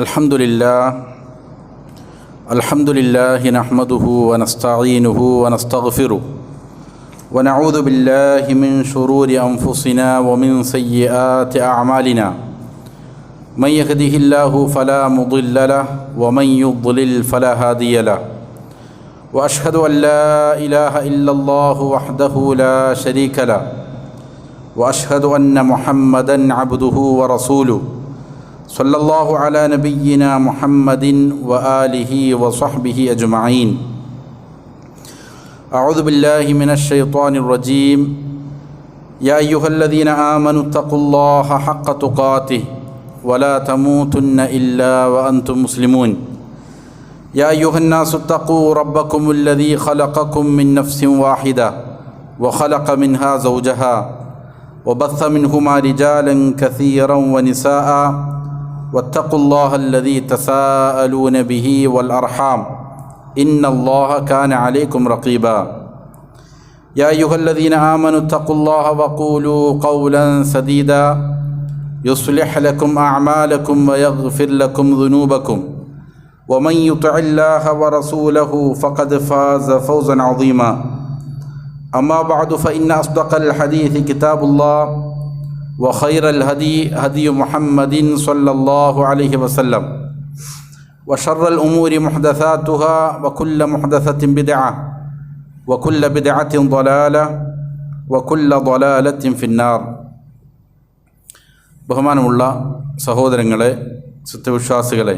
अल्हम्दुलिल्लाह नहमदुहु व नस्तईनुहु व नस्तगफिरुहु व नऊज़ु बिल्लाहि मिन शुरूरि अनफुसिना व मिन सय्यिआति अअमालिना मन यहदिहिल्लाहु फला मुदिल्ल लहु व मन युद्लिल फला हादिय लहु व अशहदु अन ला इलाहा इल्लल्लाहु वहदहु ला शरीक लहु व अशहदु अन्न मुहम्मदन अब्दुहु व रसूलुहु सल्लल्लाहु अला नबिय्यिना मुहम्मदिन व आलिहि व सहबिहि अजमईन। अऊज़ु बिल्लाहि मिनश शैतानिर रजीम। या अय्युहल्लज़ीना आमनुत्तक़ुल्लाहा हक़्क़ तुक़ातिहि व ला तमूतुन्न इल्ला व अंतुम मुस्लिमून। या अय्युहन्नासुत्तक़ू रब्बकुमुल्लज़ी ख़लक़कुम मिन नफ़्सिन वाहिदा व ख़लक़ मिन्हा ज़ौजहा व बस्स मिन्हुमा रिजालन कसीरन व निसाअ वत्तक़ुल्लाहल्लज़ी तसाअलून बिही वल अरहाम इन्नल्लाह कान अलैकुम रक़ीबा। या अय्युहल्लज़ीना आमनुत्तक़ुल्लाह वक़ूलू क़ौलन सदीदा युस्लिह लकुम अअमालकुम व यग़फ़िर लकुम ज़ुनूबकुम व मन युतिअल्लाह व रसूलहु फ़क़द फ़ाज़ फ़ौज़न अज़ीमा। अम्मा बअदु फ़इन्न अस्दक़ल हदीस किताबुल्लाह व खैरल हदी हदी मुहम्मदिन सल्लल्लाहु अलैहि वसल्लम व शर्रल उमूरि मुहदसातुहा व कुल्ल मुहदसतिन बिदअह व कुल्ल बिदअतिन ضलालह व कुल्ल ضलालतिन ഫിന്നാർ। ബഹുമാനമുള്ള സഹോദരങ്ങളെ, സത്യവിശ്വാസികളെ,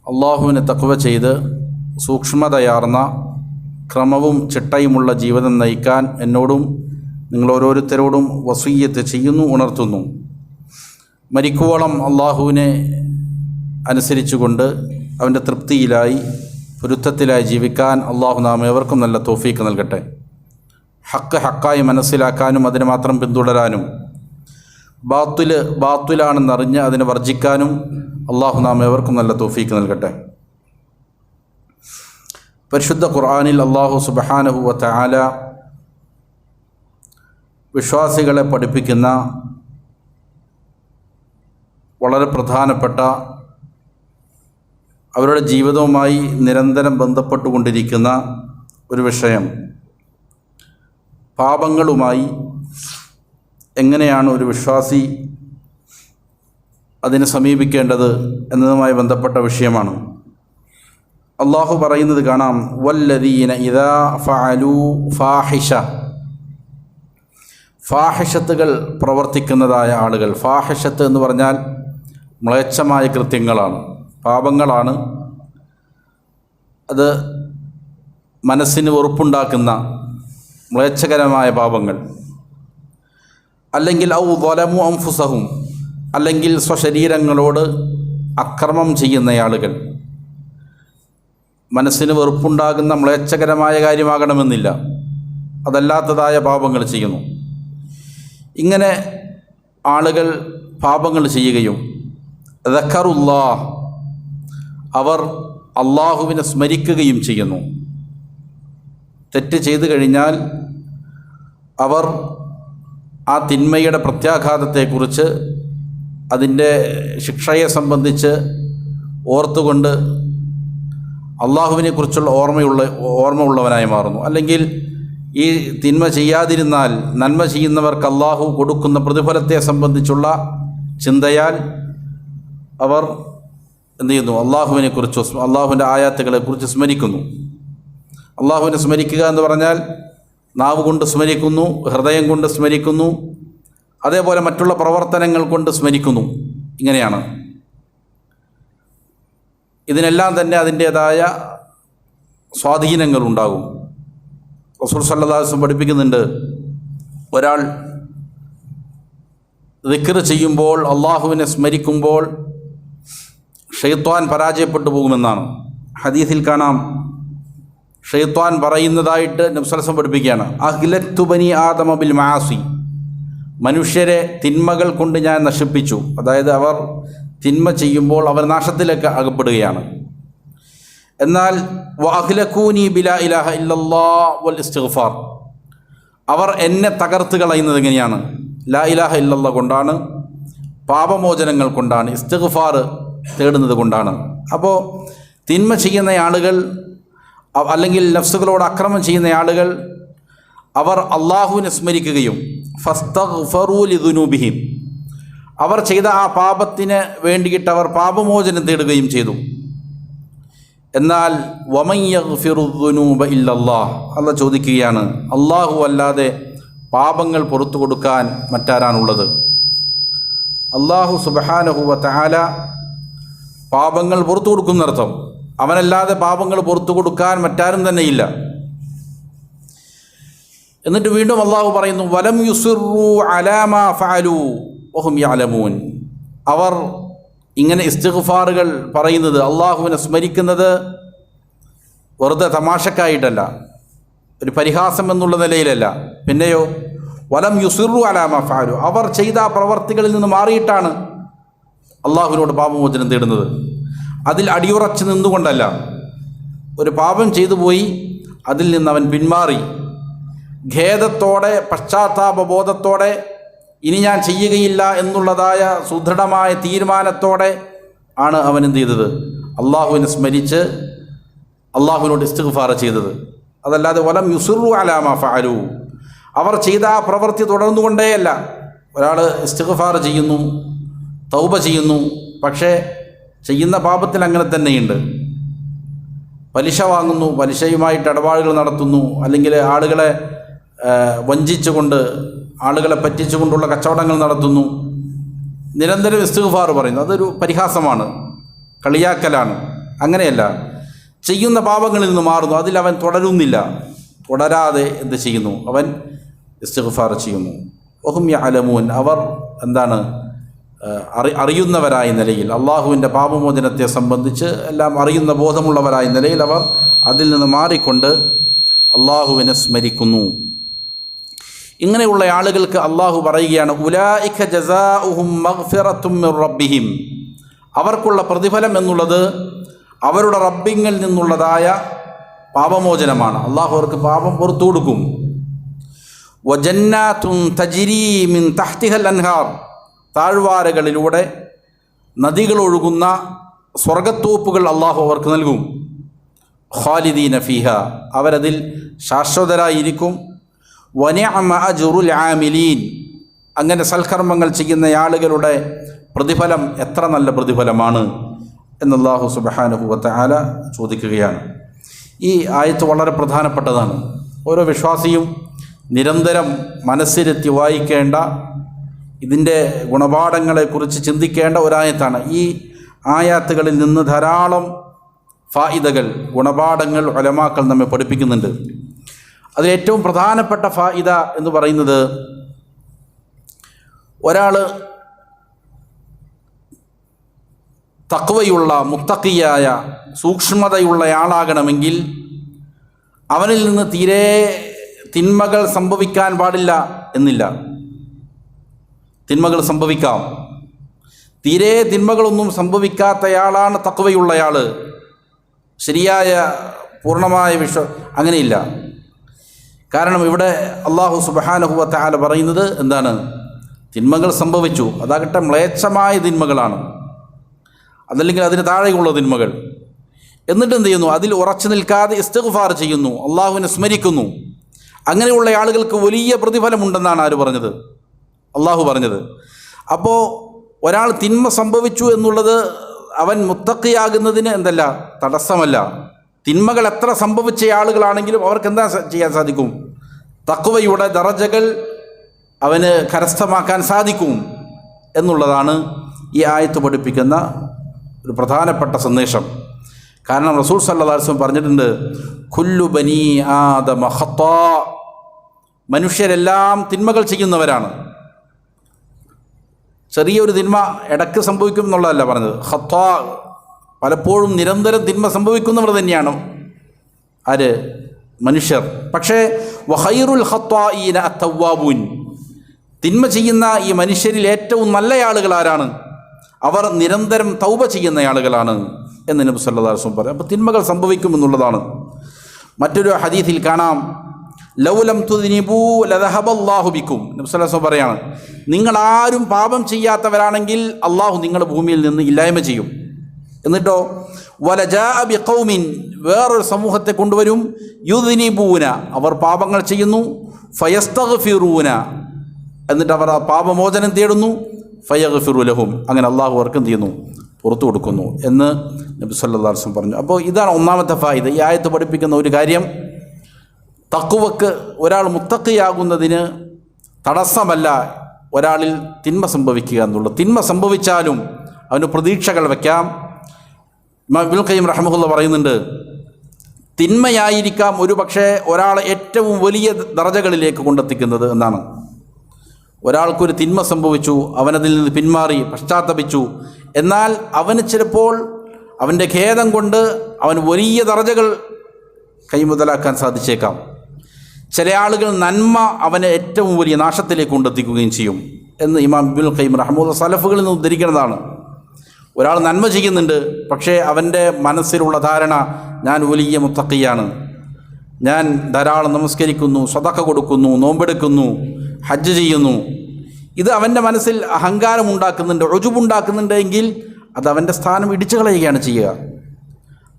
അള്ളാഹുവിനെ തഖ്വ ചെയ്ത് സൂക്ഷ്മതയാർന്ന ക്രമവും ചിട്ടയുമുള്ള ജീവിതം നയിക്കാൻ എന്നോടും നിങ്ങൾ ഓരോരുത്തരോടും വസിയ്യത്ത് ചെയ്യുന്നു, ഉണർത്തുന്നു. മരിക്കുവോളം അള്ളാഹുവിനെ അനുസരിച്ചുകൊണ്ട് അവൻ്റെ തൃപ്തിയിലായി പൊരുത്തത്തിലായി ജീവിക്കാൻ അള്ളാഹു നാം ഏവർക്കും നല്ല തൗഫീക്ക് നൽകട്ടെ. ഹക്ക് ഹക്കായി മനസ്സിലാക്കാനും അതിനെ മാത്രം പിന്തുടരാനും ബാത്തുലാണെന്നറിഞ്ഞ് അതിനെ വർജിക്കാനും അള്ളാഹു നാം ഏവർക്കും നല്ല തൗഫീക്ക് നൽകട്ടെ. പരിശുദ്ധ ഖുർആനിൽ അള്ളാഹു സുബ്ഹാനഹു വ തആല വിശ്വാസികളെ പഠിപ്പിക്കുന്ന വളരെ പ്രധാനപ്പെട്ട അവരുടെ ജീവിതവുമായി നിരന്തരം ബന്ധപ്പെട്ടുകൊണ്ടിരിക്കുന്ന ഒരു വിഷയം, പാപങ്ങളുമായി എങ്ങനെയാണ് ഒരു വിശ്വാസി അതിനെ സമീപിക്കേണ്ടത് എന്നതുമായി ബന്ധപ്പെട്ട വിഷയമാണ്. അള്ളാഹു പറയുന്നത് കാണാം, വല്ലദീന ഇദാ ഫഅലൂ ഫാഹിഷ, ഫാഹിഷത്തുകൾ പ്രവർത്തിക്കുന്നതായ ആളുകൾ. ഫാഹിഷത്ത് എന്ന് പറഞ്ഞാൽ മ്ലേച്ഛമായ കൃത്യങ്ങളാണ്, പാപങ്ങളാണ്. അത് മനസ്സിന് വെറുപ്പുണ്ടാക്കുന്ന മ്ലേച്ഛകരമായ പാപങ്ങൾ. അല്ലെങ്കിൽ ഔ ളലമു അൻഫുസഹും, അല്ലെങ്കിൽ സ്വശരീരങ്ങളോട് അക്രമം ചെയ്യുന്ന ആളുകൾ. മനസ്സിന് വെറുപ്പുണ്ടാകുന്ന മ്ലേച്ഛകരമായ കാര്യമാകണമെന്നില്ല, അതല്ലാത്തതായ പാപങ്ങൾ ചെയ്യുന്നു. ഇങ്ങനെ ആളുകൾ പാപങ്ങൾ ചെയ്യുകയും ദക്കറുല്ലാഹ്, അവർ അള്ളാഹുവിനെ സ്മരിക്കുകയും ചെയ്യുന്നു. തെറ്റ് ചെയ്തു കഴിഞ്ഞാൽ അവർ ആ തിന്മയുടെ പ്രത്യാഘാതത്തെക്കുറിച്ച്, അതിൻ്റെ ശിക്ഷയെ സംബന്ധിച്ച് ഓർത്തുകൊണ്ട് അള്ളാഹുവിനെക്കുറിച്ചുള്ള ഓർമ്മ ഉള്ളവനായി മാറുന്നു. അല്ലെങ്കിൽ ഈ തിന്മ ചെയ്യാതിരുന്നാൽ നന്മ ചെയ്യുന്നവർക്ക് അള്ളാഹു കൊടുക്കുന്ന പ്രതിഫലത്തെ സംബന്ധിച്ചുള്ള ചിന്തയാൽ അവർ എന്ത് ചെയ്യുന്നു? അള്ളാഹുവിനെക്കുറിച്ച്, അള്ളാഹുവിൻ്റെ ആയാത്തുകളെക്കുറിച്ച് സ്മരിക്കുന്നു. അള്ളാഹുവിനെ സ്മരിക്കുക എന്ന് പറഞ്ഞാൽ നാവ് കൊണ്ട് സ്മരിക്കുന്നു, ഹൃദയം കൊണ്ട് സ്മരിക്കുന്നു, അതേപോലെ മറ്റുള്ള പ്രവർത്തനങ്ങൾ കൊണ്ട് സ്മരിക്കുന്നു. ഇങ്ങനെയാണ്. ഇതിനെല്ലാം തന്നെ അതിൻ്റേതായ സ്വാധീനങ്ങളുണ്ടാകും. റസൂൽ സല്ലല്ലാഹു അലൈഹി വസല്ലം പഠിപ്പിക്കുന്നുണ്ട്, ഒരാൾ ദിക്ർ ചെയ്യുമ്പോൾ, അള്ളാഹുവിനെ സ്മരിക്കുമ്പോൾ ഷൈത്വാൻ പരാജയപ്പെട്ടു പോകുമെന്നാണ്. ഹദീസിൽ കാണാം, ഷൈത്വാൻ പറയുന്നതായിട്ട് നബി സല്ലല്ലാഹു അലൈഹി വസല്ലം പഠിപ്പിക്കുകയാണ്, അഹ്ലക്തു ബനി ആദമ ബിൽ മആസി, മനുഷ്യരെ തിന്മകൾ കൊണ്ട് ഞാൻ നശിപ്പിച്ചു. അതായത് അവർ തിന്മ ചെയ്യുമ്പോൾ അവർ നാശത്തിലേക്ക് അകപ്പെടുകയാണ്. എന്നാൽ വഅഹ്ലകൂനി ബിലാ ഇലാഹ ഇല്ലല്ലാഹ് വൽ ഇസ്തിഗ്ഫാർ, അവർ എന്നെ തകർത്ത് കളയുന്നത് എങ്ങനെയാണ്? ലാ ഇലാഹ ഇല്ലല്ലാഹ് കൊണ്ടാണ്, പാപമോചനങ്ങൾ കൊണ്ടാണ്, ഇസ്തിഗ്ഫാർ തേടുന്നത് കൊണ്ടാണ്. അപ്പോൾ തിന്മ ചെയ്യുന്ന ആളുകൾ അല്ലെങ്കിൽ നഫ്സുകളോട് അക്രമം ചെയ്യുന്ന ആളുകൾ അവർ അള്ളാഹുവിനെ സ്മരിക്കുകയും ഫസ്തഗ്ഫറൂ ലിദുനൂബിഹിം, അവർ ചെയ്ത ആ പാപത്തിന് വേണ്ടിയിട്ട് അവർ പാപമോചനം തേടുകയും ചെയ്തു. എന്നാൽ വമൻ യഗ്ഫിറു ദുനൂബ ഇല്ലല്ലാഹ്, അല്ലാഹ് ചോദിക്കുകയാണ്, അള്ളാഹു അല്ലാതെ പാപങ്ങൾ പുറത്തു കൊടുക്കാൻ മറ്റാരാണുള്ളത്? അള്ളാഹു സുബ്ഹാനഹു വ തആല പാപങ്ങൾ പുറത്തു കൊടുക്കുന്നർത്ഥം, അവനല്ലാതെ പാപങ്ങൾ പുറത്തു കൊടുക്കാൻ മറ്റാരും തന്നെയില്ല. എന്നിട്ട് വീണ്ടും അള്ളാഹു പറയുന്നു, വലം യുസിറു അലാ മാ ഫഅലു വഹും യഅലമൂൻ, അവർ ഇങ്ങനെ ഇസ്തിഗ്ഫാറുകൾ പറയുന്നത്, അള്ളാഹുവിനെ സ്മരിക്കുന്നത് വെറുതെ തമാശക്കായിട്ടല്ല, ഒരു പരിഹാസം എന്നുള്ള നിലയിലല്ല. പിന്നെയോ വലം യുസിറു അലാ മാ ഫഅലു, അവർ ചെയ്ത പ്രവർത്തികളിൽ നിന്ന് മാറിയിട്ടാണ് അള്ളാഹുവിനോട് പാപമോചനം തേടുന്നത്. അതിൽ അടിയുറച്ച് നിന്നുകൊണ്ടല്ല. ഒരു പാപം ചെയ്തു പോയി, അതിൽ നിന്ന് അവൻ പിന്മാറി ഖേദത്തോടെ പശ്ചാത്താപബോധത്തോടെ ഇനി ഞാൻ ചെയ്യുകയില്ല എന്നുള്ളതായ സുദൃഢമായ തീരുമാനത്തോടെ ആണ് അവൻ എന്ത് ചെയ്തത്? അള്ളാഹുവിനെ സ്മരിച്ച് അള്ളാഹുവിനോട് ഇസ്തിഗ്ഫാർ ചെയ്തത്. അതല്ലാതെ വലം യുസിറു അലാ മാ ഫഅലു, അവർ ചെയ്ത ആ പ്രവൃത്തി തുടർന്നുകൊണ്ടേയല്ല. ഒരാൾ ഇസ്തിഗ്ഫാർ ചെയ്യുന്നു, തൗബ ചെയ്യുന്നു, പക്ഷേ ചെയ്യുന്ന പാപത്തിൽ അങ്ങനെ തന്നെയുണ്ട്. പലിശ വാങ്ങുന്നു, പലിശയുമായിട്ട് ഇടപാടുകൾ നടത്തുന്നു, അല്ലെങ്കിൽ ആളുകളെ വഞ്ചിച്ചുകൊണ്ട്, ആളുകളെ പറ്റിച്ചുകൊണ്ടുള്ള കച്ചവടങ്ങൾ നടത്തുന്നു, നിരന്തരം ഇസ്തിഗ്ഫാർ പറയുന്നു. അതൊരു പരിഹാസമാണ്, കളിയാക്കലാണ്. അങ്ങനെയല്ല, ചെയ്യുന്ന പാപങ്ങളിൽ നിന്ന് മാറുന്നു, അതിൽ അവൻ തുടരുന്നില്ല. തുടരാതെ എന്ത് ചെയ്യുന്നു? അവൻ ഇസ്തിഗ്ഫാർ ചെയ്യുന്നു. വഹും യഅലമൂൻ, അവർ എന്താണ് അറിയുന്നവരായ നിലയിൽ അള്ളാഹുവിൻ്റെ പാപമോചനത്തെ സംബന്ധിച്ച് എല്ലാം അറിയുന്ന ബോധമുള്ളവരായ നിലയിൽ അവർ അതിൽ നിന്ന് മാറിക്കൊണ്ട് അള്ളാഹുവിനെ സ്മരിക്കുന്നു. ഇങ്ങനെയുള്ള ആളുകൾക്ക് അള്ളാഹു പറയുകയാണ്, ഉലൈക ജസാഉഹും മഗ്ഫിറത്തും മിർ റബ്ബിഹിം, അവർക്കുള്ള പ്രതിഫലം എന്നുള്ളത് അവരുടെ റബ്ബിങ്കിൽ നിന്നുള്ളതായ പാപമോചനമാണ്. അള്ളാഹു അവർക്ക് പാപം പുറത്തു കൊടുക്കും. വജന്നാത്തുൻ തജ്രീ മിൻ തഹ്തിഹൽ അൻഹാർ, താഴ്വാരകളിലൂടെ നദികൾ ഒഴുകുന്ന സ്വർഗത്തോപ്പുകൾ അള്ളാഹു അവർക്ക് നൽകും. ഖാലിദീന ഫീഹ, അവരതിൽ ശാശ്വതരായിരിക്കും. വനിഅമ അജ്റുൽ ആമിലീൻ, അങ്ങനെ സൽക്കർമ്മങ്ങൾ ചെയ്യുന്ന ആളുകളുടെ പ്രതിഫലം എത്ര നല്ല പ്രതിഫലമാണ് എന്ന് അല്ലാഹു സുബ്ഹാനഹു വ തആല ചോദിക്കുകയാണ്. ഈ ആയത്ത് വളരെ പ്രധാനപ്പെട്ടതാണ്. ഓരോ വിശ്വാസിയും നിരന്തരം മനസ്സിരുത്തി വായിക്കേണ്ട, ഇതിൻ്റെ ഗുണപാഠങ്ങളെക്കുറിച്ച് ചിന്തിക്കേണ്ട ഒരായത്താണ്. ഈ ആയാത്തുകളിൽ നിന്ന് ധാരാളം ഫായിദകൾ, ഗുണപാഠങ്ങൾ ഉലമാക്കൾ നമ്മെ പഠിപ്പിക്കുന്നുണ്ട്. അതിലേറ്റവും പ്രധാനപ്പെട്ട ഫായിദ എന്ന് പറയുന്നത്, ഒരാൾ തഖ്വയുള്ള, മുത്തഖിയായ, സൂക്ഷ്മതയുള്ള ആളാകണമെങ്കിൽ അവനിൽ നിന്ന് തീരെ തിന്മകൾ സംഭവിക്കാൻ പാടില്ല എന്നില്ല. തിന്മകൾ സംഭവിക്കാം. തീരെ തിന്മകളൊന്നും സംഭവിക്കാത്തയാളാണ് തഖ്വയുള്ളയാൾ. ശരിയായ പൂർണ്ണമായ അങ്ങനെയില്ല. കാരണം ഇവിടെ അല്ലാഹു സുബ്ഹാനഹു വ തആല പറയുന്നത് എന്താണ്? തിന്മകൾ സംഭവിച്ചു, അതാകട്ടെ മ്ലേച്ഛമായ തിന്മകളാണ്, അതല്ലെങ്കിൽ അതിന് താഴെയുള്ള തിന്മകൾ. എന്നിട്ട് എന്ത് ചെയ്യുന്നു? അതിൽ ഉറച്ചു നിൽക്കാതെ ഇസ്തിഗ്ഫാർ ചെയ്യുന്നു, അള്ളാഹുവിനെ സ്മരിക്കുന്നു. അങ്ങനെയുള്ള ആളുകൾക്ക് വലിയ പ്രതിഫലമുണ്ടെന്നാണ് ആര് പറഞ്ഞത്? അള്ളാഹു പറഞ്ഞത്. അപ്പോൾ ഒരാൾ തിന്മ സംഭവിച്ചു എന്നുള്ളത് അവൻ മുത്തഖിയാകുന്നതിന് എന്തല്ല, തടസ്സമല്ല. തിന്മകൾ എത്ര സംഭവിച്ച ആളുകളാണെങ്കിലും അവർക്ക് എന്താ ചെയ്യാൻ സാധിക്കും? തഖ്വയുടെ ദറജകൾ അവന് കരസ്ഥമാക്കാൻ സാധിക്കും എന്നുള്ളതാണ് ഈ ആയത്ത് പഠിപ്പിക്കുന്ന ഒരു പ്രധാനപ്പെട്ട സന്ദേശം. കാരണം റസൂൽ സല്ലല്ലാഹു അലൈഹി വസല്ലം പറഞ്ഞിട്ടുണ്ട്, കുല്ലു ബനി ആദമ ഖത്താ, മനുഷ്യരെല്ലാം തിന്മകൾ ചെയ്യുന്നവരാണ്. ചെറിയൊരു തിന്മ ഇടയ്ക്ക് സംഭവിക്കും എന്നുള്ളതല്ല പറഞ്ഞത്. ഖത്താ, പലപ്പോഴും നിരന്തരം തിന്മ സംഭവിക്കുന്നവർ തന്നെയാണ് ആര്? മനുഷ്യർ. പക്ഷേ വഖൈറുൽ ഖത്താഈന അത്തവ്വാബൂൻ, തിന്മ ചെയ്യുന്ന ഈ മനുഷ്യരിൽ ഏറ്റവും നല്ല ആളുകൾ ആരാണ്? അവർ നിരന്തരം തൗബ ചെയ്യുന്ന ആളുകളാണ് എന്ന് നബി സല്ലല്ലാഹു അലൈഹി വസല്ലം പറയും. അപ്പോൾ തിന്മകൾ സംഭവിക്കുമെന്നുള്ളതാണ്. മറ്റൊരു ഹദീസിൽ കാണാം, ലൗലം തുദ്നിബൂ ലദഹബല്ലാഹു ബിക്കും. നബി സല്ലല്ലാഹു അലൈഹി വസല്ലം പറയാണ്, നിങ്ങളാരും പാപം ചെയ്യാത്തവരാണെങ്കിൽ അള്ളാഹു നിങ്ങളുടെ ഭൂമിയിൽ നിന്ന് ഇല്ലായ്മ ചെയ്യും. എന്നിട്ടോ വലജാഅ ബിഖൗമിൻ, വേറൊരു സമൂഹത്തെ കൊണ്ടുവരും, യുദ്നിബൂന, അവർ പാപങ്ങൾ ചെയ്യുന്നു, ഫയസ്തഗ്ഫിറൂന, എന്നിട്ട് അവർ ആ പാപമോചനം തേടുന്നു, ഫയഗ്ഫിറു ലഹും, അങ്ങനെ അള്ളാഹു അവർക്ക് എന്ത് ചെയ്യുന്നു, പുറത്തു കൊടുക്കുന്നു എന്ന് നബി സല്ലല്ലാഹു അലൈഹി വസല്ലം പറഞ്ഞു. അപ്പോൾ ഇതാണ് ഒന്നാമത്തെ ഫായിദ. ഈ ആയത്ത് പഠിപ്പിക്കുന്ന ഒരു കാര്യം, തഖ്വക്ക് ഒരാൾ മുത്തഖിയാകുന്നതിന് തടസ്സമല്ല ഒരാളിൽ തിന്മ സംഭവിക്കുക എന്നുള്ളത്. തിന്മ സംഭവിച്ചാലും അവന് പ്രതീക്ഷകൾ വയ്ക്കാം. ഇമാം ഇബ്നുൽ ഖയ്യിം റഹിമഹുല്ലാഹ് പറയുന്നുണ്ട്, തിന്മയായിരിക്കാം ഒരു പക്ഷേ ഒരാളെ ഏറ്റവും വലിയ ദറജകളിലേക്ക് കൊണ്ടെത്തിക്കുന്നത് എന്നാണ്. ഒരാൾക്കൊരു തിന്മ സംഭവിച്ചു, അവനതിൽ നിന്ന് പിന്മാറി പശ്ചാത്തപിച്ചു, എന്നാൽ അവന് ചിലപ്പോൾ അവൻ്റെ ഖേദം കൊണ്ട് അവന് വലിയ ദറജകൾ കൈമുതലാക്കാൻ സാധിച്ചേക്കാം. ചില ആളുകൾ നന്മ അവനെ ഏറ്റവും വലിയ നാശത്തിലേക്ക് കൊണ്ടെത്തിക്കുകയും ചെയ്യും എന്ന് ഇമാം ഇബ്നുൽ ഖയ്യിം റഹിമഹുല്ലാഹ് സലഫുകളിൽ നിന്ന് ഉദ്ധരിക്കുന്നതാണ്. ഒരാൾ നന്മ ചെയ്യുന്നുണ്ട്, പക്ഷേ അവൻ്റെ മനസ്സിലുള്ള ധാരണ, ഞാൻ വലിയ മുത്തഖിയാണ്, ഞാൻ ധാരാളം നമസ്കരിക്കുന്നു, സദഖ കൊടുക്കുന്നു, നോമ്പെടുക്കുന്നു, ഹജ്ജ് ചെയ്യുന്നു, ഇത് അവൻ്റെ മനസ്സിൽ അഹങ്കാരം ഉണ്ടാക്കുന്നുണ്ട്, ഉജുബുണ്ടാക്കുന്നുണ്ട് എങ്കിൽ അത് അവൻ്റെ സ്ഥാനം ഇടിച്ചു കളയുകയാണ് ചെയ്യുക,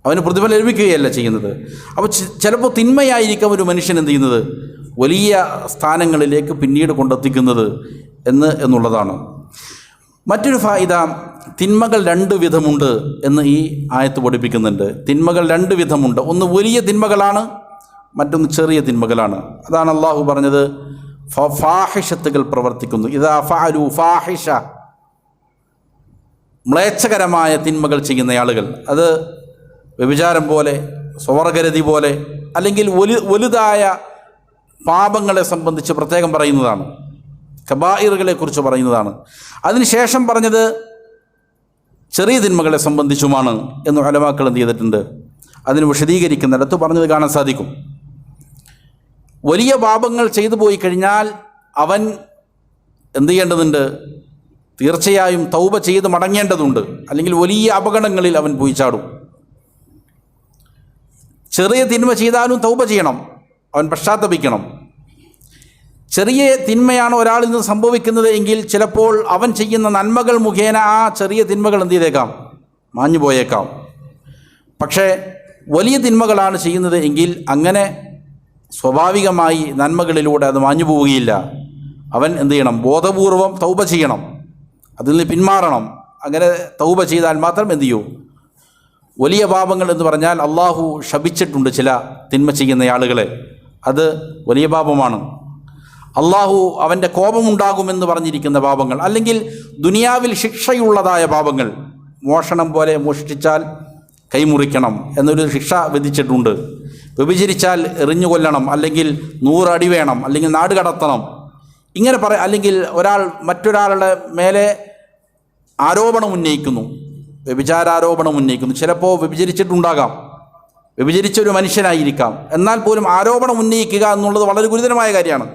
അവന് പ്രതിഫലം ലഭിക്കുകയല്ല ചെയ്യുന്നത്. അപ്പോൾ ചിലപ്പോൾ തിന്മയായിരിക്കാം ഒരു മനുഷ്യൻ എന്ത് ചെയ്യുന്നത്, വലിയ സ്ഥാനങ്ങളിലേക്ക് പിന്നീട് കൊണ്ടെത്തിക്കുന്നത് എന്നുള്ളതാണ്. മറ്റൊരു ഫായിദ, തിന്മകൾ രണ്ട് വിധമുണ്ട് എന്ന് ഈ ആയത്ത് പഠിപ്പിക്കുന്നുണ്ട്. തിന്മകൾ രണ്ട് വിധമുണ്ട്. ഒന്ന് വലിയ തിന്മകളാണ്, മറ്റൊന്ന് ചെറിയ തിന്മകളാണ്. അതാണ് അള്ളാഹു പറഞ്ഞത്, ഫാഹിഷത്തുകൾ പ്രവർത്തിക്കുന്നു. ഇദാ ഫഅലു ഫാഹിഷ, മ്ലേച്ഛകരമായ തിന്മകൾ ചെയ്യുന്ന ആളുകൾ, അത് വ്യഭിചാരം പോലെ, സ്വർഗരതി പോലെ, അല്ലെങ്കിൽ വലുതായ പാപങ്ങളെ സംബന്ധിച്ച് പ്രത്യേകം പറയുന്നതാണ്, കബായിറുകളെ കുറിച്ച് പറയുന്നതാണ്. അതിനുശേഷം പറഞ്ഞത് ചെറിയ തിന്മകളെ സംബന്ധിച്ചുമാണ് എന്ന് ഉലമാക്കൾ എന്ത് ചെയ്തിട്ടുണ്ട്, അതിന് വിശദീകരിക്കുന്നിടത്ത് പറഞ്ഞത് കാണാൻ സാധിക്കും. വലിയ പാപങ്ങൾ ചെയ്തു പോയി കഴിഞ്ഞാൽ അവൻ എന്ത് ചെയ്യേണ്ടതുണ്ട്, തീർച്ചയായും തൗബ ചെയ്ത് മടങ്ങേണ്ടതുണ്ട്, അല്ലെങ്കിൽ വലിയ അപകടങ്ങളിൽ അവൻ പോയി ചാടും. ചെറിയ തിന്മ ചെയ്താലും തൗബ ചെയ്യണം, അവൻ പശ്ചാത്തപിക്കണം. ചെറിയ തിന്മയാണ് ഒരാളിൽ നിന്ന് സംഭവിക്കുന്നത് എങ്കിൽ ചിലപ്പോൾ അവൻ ചെയ്യുന്ന നന്മകൾ മുഖേന ആ ചെറിയ തിന്മകൾ എന്ത് ചെയ്തേക്കാം, മാഞ്ഞു പോയേക്കാം. പക്ഷേ വലിയ തിന്മകളാണ് ചെയ്യുന്നത് എങ്കിൽ അങ്ങനെ സ്വാഭാവികമായി നന്മകളിലൂടെ അത് മാഞ്ഞു പോവുകയില്ല. അവൻ എന്ത് ചെയ്യണം, ബോധപൂർവം തൗബ ചെയ്യണം, അതിൽ നിന്ന് പിന്മാറണം. അങ്ങനെ തൗബ ചെയ്താൽ മാത്രം എന്ത് ചെയ്യൂ. വലിയ പാപങ്ങൾ എന്ന് പറഞ്ഞാൽ അള്ളാഹു ശപിച്ചിട്ടുണ്ട് ചില തിന്മ ചെയ്യുന്ന ആളുകളെ, അത് വലിയ പാപമാണ്. അള്ളാഹു അവൻ്റെ കോപമുണ്ടാകുമെന്ന് പറഞ്ഞിരിക്കുന്ന പാപങ്ങൾ, അല്ലെങ്കിൽ ദുനിയാവിൽ ശിക്ഷയുള്ളതായ പാപങ്ങൾ, മോഷണം പോലെ മോഷ്ടിച്ചാൽ കൈമുറിക്കണം എന്നൊരു ശിക്ഷ വിധിച്ചിട്ടുണ്ട്. വ്യഭിചരിച്ചാൽ എറിഞ്ഞു കൊല്ലണം, അല്ലെങ്കിൽ 100 അടി വേണം, അല്ലെങ്കിൽ നാട് കടത്തണം, ഇങ്ങനെ അല്ലെങ്കിൽ ഒരാൾ മറ്റൊരാളുടെ മേലെ ആരോപണം ഉന്നയിക്കുന്നു, വ്യഭിചാരാരോപണം ഉന്നയിക്കുന്നു. ചിലപ്പോൾ വ്യഭിചരിച്ചിട്ടുണ്ടാകാം, വ്യഭിചരിച്ചൊരു മനുഷ്യനായിരിക്കാം, എന്നാൽ പോലും ആരോപണം ഉന്നയിക്കുക എന്നുള്ളത് വളരെ ഗുരുതരമായ കാര്യമാണ്.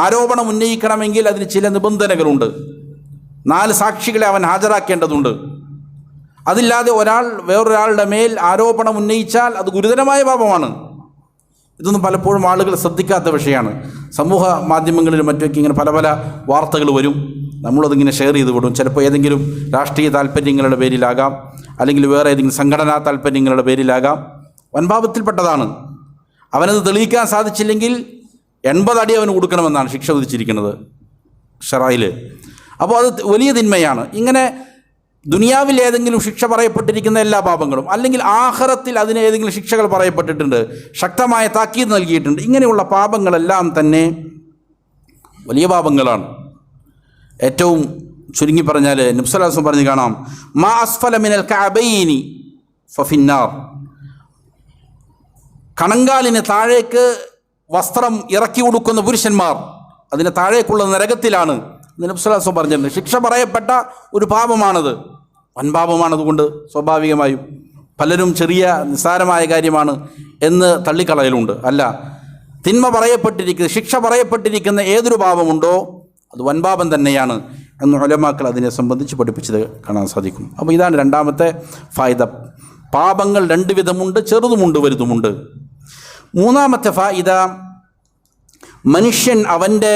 ആരോപണം ഉന്നയിക്കണമെങ്കിൽ അതിന് ചില നിബന്ധനകളുണ്ട്. 4 സാക്ഷികളെ അവൻ ഹാജരാക്കേണ്ടതുണ്ട്. അതില്ലാതെ ഒരാൾ വേറൊരാളുടെ മേൽ ആരോപണം ഉന്നയിച്ചാൽ അത് ഗുരുതരമായ പാപമാണ്. ഇതൊന്നും പലപ്പോഴും ആളുകൾ ശ്രദ്ധിക്കാത്ത വിഷയമാണ്. സമൂഹ മാധ്യമങ്ങളിലും മറ്റൊക്കെ ഇങ്ങനെ പല പല വാർത്തകൾ വരും, നമ്മളതിങ്ങനെ ഷെയർ ചെയ്ത് വിടും. ചിലപ്പോൾ ഏതെങ്കിലും രാഷ്ട്രീയ താല്പര്യങ്ങളുടെ പേരിലാകാം, അല്ലെങ്കിൽ വേറെ ഏതെങ്കിലും സംഘടനാ താല്പര്യങ്ങളുടെ പേരിലാകാം. വൻപാപത്തിൽപ്പെട്ടതാണ്. അവനത് തെളിയിക്കാൻ സാധിച്ചില്ലെങ്കിൽ 80 അടി അവന് കൊടുക്കണമെന്നാണ് ശിക്ഷ വിധിച്ചിരിക്കുന്നത് ഷറയിൽ. അപ്പോൾ അത് വലിയ തിന്മയാണ്. ഇങ്ങനെ ദുനിയാവിൽ ഏതെങ്കിലും ശിക്ഷ പറയപ്പെട്ടിരിക്കുന്ന എല്ലാ പാപങ്ങളും, അല്ലെങ്കിൽ ആഖിറത്തിൽ അതിന് ഏതെങ്കിലും ശിക്ഷകൾ പറയപ്പെട്ടിട്ടുണ്ട്, ശക്തമായ താക്കീത് നൽകിയിട്ടുണ്ട്, ഇങ്ങനെയുള്ള പാപങ്ങളെല്ലാം തന്നെ വലിയ പാപങ്ങളാണ്. ഏറ്റവും ചുരുങ്ങി പറഞ്ഞാൽ നബി സല്ലല്ലാഹു അലൈഹി വസല്ലം പറഞ്ഞു കാണാം, മാ അസ്ഫല മിനൽ കഅബൈനി ഫഫിന്നാർ, കണങ്കാലിന് താഴേക്ക് വസ്ത്രം ഇറക്കി കൊടുക്കുന്ന പുരുഷന്മാർ അതിന് താഴേക്കുള്ള നരകത്തിലാണ് നബി സല്ലല്ലാഹു അലൈഹി വസല്ലം പറഞ്ഞിട്ടുണ്ട്. ശിക്ഷ പറയപ്പെട്ട ഒരു പാപമാണത്, വൻപാപമാണതുകൊണ്ട് സ്വാഭാവികമായും പലരും ചെറിയ നിസ്സാരമായ കാര്യമാണ് എന്ന് തള്ളിക്കളയലുണ്ട്. അല്ല, തിന്മ പറയപ്പെട്ടിരിക്കുന്ന, ശിക്ഷ പറയപ്പെട്ടിരിക്കുന്ന ഏതൊരു പാപമുണ്ടോ അത് വൻപാപം തന്നെയാണ് എന്ന് ഉലമാക്കൾ അതിനെ സംബന്ധിച്ച് പഠിപ്പിച്ചത് കാണാൻ സാധിക്കും. അപ്പോൾ ഇതാണ് രണ്ടാമത്തെ ഫായിദ. പാപങ്ങൾ 2 വിധമുണ്ട്, ചെറുതുമുണ്ട് വലുതുമുണ്ട്. മൂന്നാമത്തെ ഫായിദ, മനുഷ്യൻ അവൻ്റെ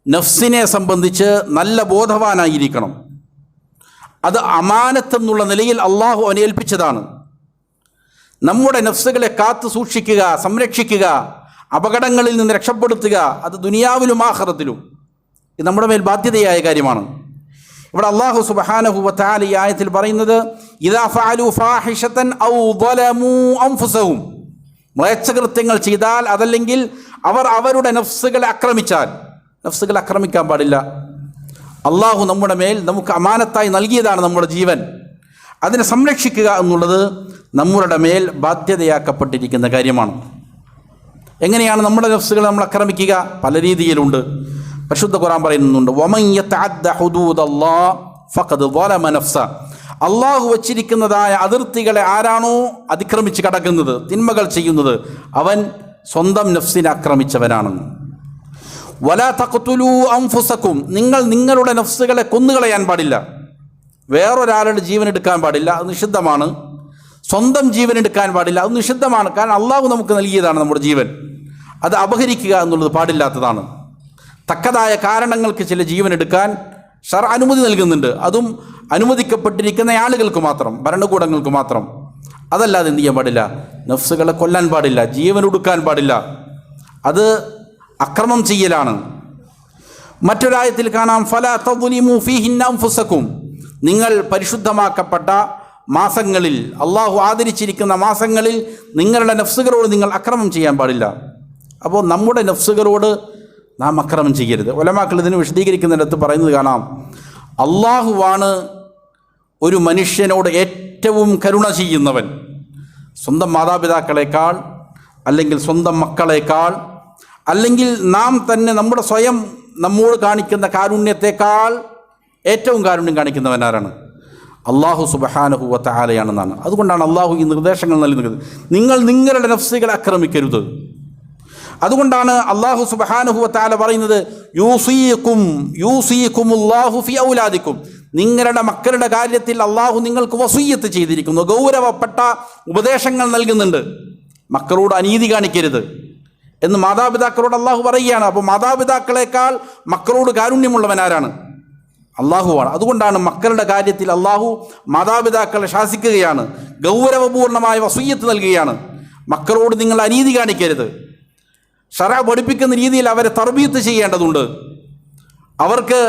നഫ്സിനെ സംബന്ധിച്ച് നല്ല ബോധവാനായിരിക്കണം. അത് അമാനത്തെന്നുള്ള നിലയിൽ അള്ളാഹു അവനെ ഏൽപ്പിച്ചതാണ്. നമ്മുടെ നഫ്സുകളെ കാത്തു സൂക്ഷിക്കുക, സംരക്ഷിക്കുക, അപകടങ്ങളിൽ നിന്ന് രക്ഷപ്പെടുത്തുക, അത് ദുനിയാവിലും ആഖിറത്തിലും ഇത് നമ്മുടെ മേൽ ബാധ്യതയായ കാര്യമാണ്. ഇവിടെ അല്ലാഹു സുബ്ഹാനഹു വ തആല ഈ ആയത്തിൽ പറയുന്നത് ഇദാ ഫഅലു ഫാഹിഷതൻ ഔ ളലമു അൻഫുസഹും, മ്ലേച്ഛകൃത്യങ്ങൾ ചെയ്താൽ അതല്ലെങ്കിൽ അവർ അവരുടെ നഫ്സുകളെ ആക്രമിച്ചാൽ. നഫ്സുകളെ ആക്രമിക്കാൻ പാടില്ല. അള്ളാഹു നമ്മുടെ മേൽ നമുക്ക് അമാനത്തായി നൽകിയതാണ് നമ്മുടെ ജീവൻ. അതിനെ സംരക്ഷിക്കുക എന്നുള്ളത് നമ്മുടെ മേൽ ബാധ്യതയാക്കപ്പെട്ടിരിക്കുന്ന കാര്യമാണ്. എങ്ങനെയാണ് നമ്മുടെ നഫ്സുകളെ നമ്മൾ ആക്രമിക്കുക? പല രീതിയിലുണ്ട്. പരിശുദ്ധ ഖുർആൻ പറയുന്നുണ്ട്, വമൻ യതഅദ്ദ ഹുദൂദല്ലാഹ് ഫഖദ് ളലമ നഫ്സ. അള്ളാഹു വച്ചിരിക്കുന്നതായ അതിർത്തികളെ ആരാണോ അതിക്രമിച്ച് കടക്കുന്നത്, തിന്മകൾ ചെയ്യുന്നത്, അവൻ സ്വന്തം നഫ്സിനെ ആക്രമിച്ചവനാണ്. വലാ തഖ്തുലൂ അൻഫുസകും, നിങ്ങൾ നിങ്ങളുടെ നഫ്സുകളെ കൊന്നുകളയാൻ പാടില്ല. വേറൊരാളുടെ ജീവൻ എടുക്കാൻ പാടില്ല, അത് നിഷിദ്ധമാണ്. സ്വന്തം ജീവൻ എടുക്കാൻ പാടില്ല, അത് നിഷിദ്ധമാണ്. കാരണം അള്ളാഹു നമുക്ക് നൽകിയതാണ് നമ്മുടെ ജീവൻ. അത് അപഹരിക്കുക എന്നുള്ളത് പാടില്ലാത്തതാണ്. തക്കതായ കാരണങ്ങൾക്ക് ചില ജീവൻ എടുക്കാൻ ശർഅ് അനുമതി നൽകുന്നുണ്ട്. അതും അനുവദിക്കപ്പെട്ടിരിക്കുന്ന ആളുകൾക്ക് മാത്രം, ഭരണകൂടങ്ങൾക്ക് മാത്രം. അതല്ലാതെ എന്ത് ചെയ്യാൻ പാടില്ല? നഫ്സുകളെ കൊല്ലാൻ പാടില്ല, ജീവൻ ഒടുക്കാൻ പാടില്ല. അത് അക്രമം ചെയ്യലാണ്. മറ്റൊരായത്തിൽ കാണാം, ഫലാ തദ്ലിമു ഫീഹിന്ന അൻഫുസകും, നിങ്ങൾ പരിശുദ്ധമാക്കപ്പെട്ട മാസങ്ങളിൽ, അള്ളാഹു ആദരിച്ചിരിക്കുന്ന മാസങ്ങളിൽ നിങ്ങളുടെ നഫ്സുകളോട് നിങ്ങൾ അക്രമം ചെയ്യാൻ പാടില്ല. അപ്പോൾ നമ്മുടെ നഫ്സുകളോട് നാം അക്രമം ചെയ്യരുത്. ഉലമാക്കൾ ഇതിന് വിശദീകരിക്കുന്നിടത്ത് പറയുന്നത് കാണാം, അള്ളാഹുവാണ് ഒരു മനുഷ്യനോട് ഏറ്റവും കരുണ ചെയ്യുന്നവൻ. സ്വന്തം മാതാപിതാക്കളെക്കാൾ, അല്ലെങ്കിൽ സ്വന്തം മക്കളെക്കാൾ, അല്ലെങ്കിൽ നാം തന്നെ നമ്മുടെ സ്വയം നമ്മോട് കാണിക്കുന്ന കാരുണ്യത്തെക്കാൾ ഏറ്റവും കാരുണ്യം കാണിക്കുന്നവൻ ആരാണ്? അള്ളാഹു സുബ്ഹാനഹു വ തആലയാണെന്നാണ്. അതുകൊണ്ടാണ് അള്ളാഹു ഈ നിർദ്ദേശങ്ങൾ നൽകുന്നത്, നിങ്ങൾ നിങ്ങളുടെ നഫ്സുകളെ ആക്രമിക്കരുത്. അതുകൊണ്ടാണ് അള്ളാഹു സുബ്ഹാനഹു വ തആല പറയുന്നത്, യൂസിക്കുമുല്ലാഹു ഫി ഔലാദിക്കും, നിങ്ങളുടെ മക്കളുടെ കാര്യത്തിൽ അള്ളാഹു നിങ്ങൾക്ക് വസിയ്യത്ത് ചെയ്തിരിക്കുന്നു, ഗൗരവപ്പെട്ട ഉപദേശങ്ങൾ നൽകുന്നുണ്ട്. മക്കളോട് അനീതി കാണിക്കരുത് എന്ന് മാതാപിതാക്കളോട് അള്ളാഹു പറയുകയാണ്. അപ്പോൾ മാതാപിതാക്കളെക്കാൾ മക്കളോട് കാരുണ്യമുള്ളവനാരാണ്? അള്ളാഹുവാണ്. അതുകൊണ്ടാണ് മക്കളുടെ കാര്യത്തിൽ അള്ളാഹു മാതാപിതാക്കളെ ശാസിക്കുകയാണ്, ഗൗരവപൂർണമായ വസിയ്യത്ത് നൽകുകയാണ്. മക്കളോട് നിങ്ങൾ അനീതി കാണിക്കരുത്. ശറഅ് പഠിപ്പിക്കുന്ന രീതിയിൽ അവരെ തർബീയത്ത് ചെയ്യേണ്ടതുണ്ട്. അവർക്ക്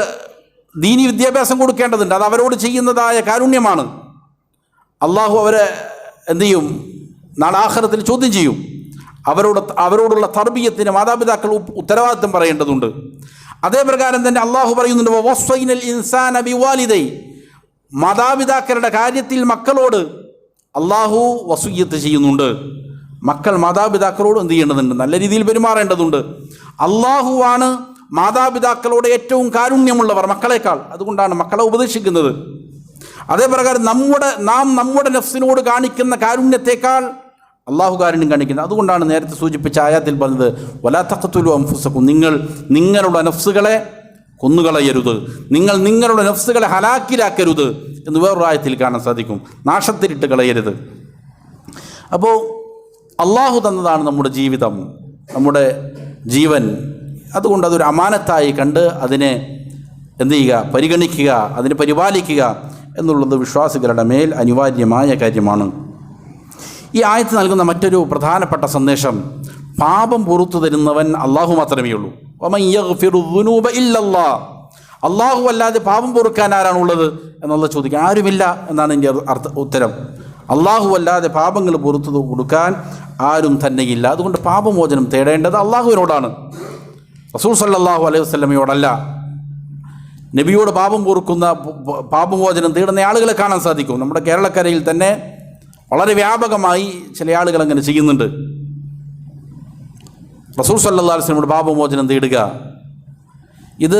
ദീനി വിദ്യാഭ്യാസം കൊടുക്കേണ്ടതുണ്ട്. അത് അവരോട് ചെയ്യുന്നതായ കാരുണ്യമാണ്. അള്ളാഹു അവരെ എന്തു ചെയ്യും? നാളെ ആഖിറത്തിൽ ചോദ്യം ചെയ്യും. അവരോടുള്ള തർബീയത്തിന് മാതാപിതാക്കൾ ഉത്തരവാദിത്വം പറയേണ്ടതുണ്ട്. അതേ പ്രകാരം തന്നെ അള്ളാഹു പറയുന്നുണ്ട്, വവസ്വൈനൽ ഇൻസാന ബിവാലിദൈ, മാതാപിതാക്കളുടെ കാര്യത്തിൽ മക്കളോട് അള്ളാഹു വസിയ്യത്ത് ചെയ്യുന്നുണ്ട്. മക്കൾ മാതാപിതാക്കളോട് എന്ത് ചെയ്യേണ്ടതുണ്ട്? നല്ല രീതിയിൽ പെരുമാറേണ്ടതുണ്ട്. അള്ളാഹുവാണ് മാതാപിതാക്കളോട് ഏറ്റവും കാരുണ്യമുള്ളവർ മക്കളെക്കാൾ. അതുകൊണ്ടാണ് മക്കളെ ഉപദേശിക്കുന്നത്. അതേ പ്രകാരം നാം നമ്മുടെ നഫ്സിനോട് കാണിക്കുന്ന കാരുണ്യത്തെക്കാൾ അള്ളാഹു കാരുണ്യം കാണിക്കുന്നത്. അതുകൊണ്ടാണ് നേരത്തെ സൂചിപ്പിച്ച ആയത്തിൽ പറഞ്ഞത്, വലാ തഖ്തുലു അൻഫുസകും, നിങ്ങൾ നിങ്ങളുടെ നഫ്സുകളെ കൊന്നുകളയരുത്, നിങ്ങൾ നിങ്ങളുടെ നഫ്സുകളെ ഹലാക്കിലാക്കരുത് എന്ന് വേറൊരു ആയത്തിൽ കാണാൻ സാധിക്കും. നാശത്തിലിട്ട് കളയരുത്. അപ്പോൾ അള്ളാഹു തന്നതാണ് നമ്മുടെ ജീവിതം, നമ്മുടെ ജീവൻ. അതുകൊണ്ട് അതൊരു അമാനത്തായി കണ്ട് അതിനെ എന്ത് ചെയ്യുക? പരിഗണിക്കുക, അതിനെ പരിപാലിക്കുക എന്നുള്ളത് വിശ്വാസികളുടെ മേൽ അനിവാര്യമായ കാര്യമാണ്. ഈ ആയത്ത് നൽകുന്ന മറ്റൊരു പ്രധാനപ്പെട്ട സന്ദേശം, പാപം പുറത്തു തരുന്നവൻ അള്ളാഹു മാത്രമേ ഉള്ളൂ. വമൻ യഗ്ഫിറു ദുനൂബ ഇല്ലല്ലാഹ്, അള്ളാഹു അല്ലാതെ പാപം പൊറുക്കാൻ ആരാണുള്ളത് എന്നുള്ളത് ചോദിക്കുക. ആരുമില്ല എന്നാണ് എൻ്റെ ഉത്തരം. അള്ളാഹു അല്ലാതെ പാപങ്ങൾ പുറത്തു കൊടുക്കാൻ ആരും തന്നെയില്ല. അതുകൊണ്ട് പാപമോചനം തേടേണ്ടത് അള്ളാഹുവിനോടാണ്, റസൂൽ സല്ലല്ലാഹു അലൈഹി വസല്ലമയോടല്ല. നബിയോട് പാപമോചനം തേടുന്ന ആളുകളെ കാണാൻ സാധിക്കും. നമ്മുടെ കേരളക്കരയിൽ തന്നെ വളരെ വ്യാപകമായി ചില ആളുകൾ അങ്ങനെ ചെയ്യുന്നുണ്ട്. റസൂൽ സല്ലല്ലാഹു അലൈഹി വസല്ലമയോട് പാപമോചനം തേടുക, ഇത്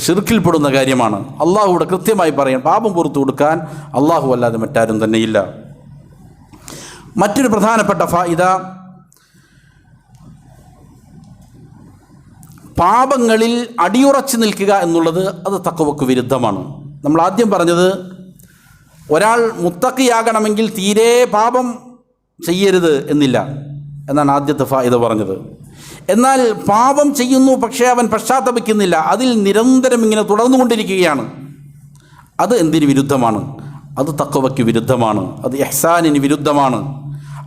ശിർക്കിൽപ്പെടുന്ന കാര്യമാണ്. അള്ളാഹുവിടെ കൃത്യമായി പറയാൻ, പാപം പുറത്തു കൊടുക്കാൻ അള്ളാഹു അല്ലാതെ മറ്റാരും തന്നെയില്ല. മറ്റൊരു പ്രധാനപ്പെട്ട ഫായിദ, പാപങ്ങളിൽ അടിയുറച്ചു നിൽക്കുക എന്നുള്ളത് അത് തഖ്വക്ക് വിരുദ്ധമാണ്. നമ്മൾ ആദ്യം പറഞ്ഞത്, ഒരാൾ മുത്തഖിയാകണമെങ്കിൽ തീരെ പാപം ചെയ്യരുത് എന്നില്ല എന്നാണ് ആദ്യത്തെ ഫായിദ പറഞ്ഞത്. എന്നാൽ പാപം ചെയ്യുന്നു, പക്ഷേ അവൻ പശ്ചാത്തപിക്കുന്നില്ല, അതിൽ നിരന്തരം ഇങ്ങനെ തുടർന്നുകൊണ്ടിരിക്കുകയാണ്. അത് എന്തിന് വിരുദ്ധമാണ്? അത് തഖ്വയ്ക്ക് വിരുദ്ധമാണ്, അത് ഇഹ്സാനിന് വിരുദ്ധമാണ്,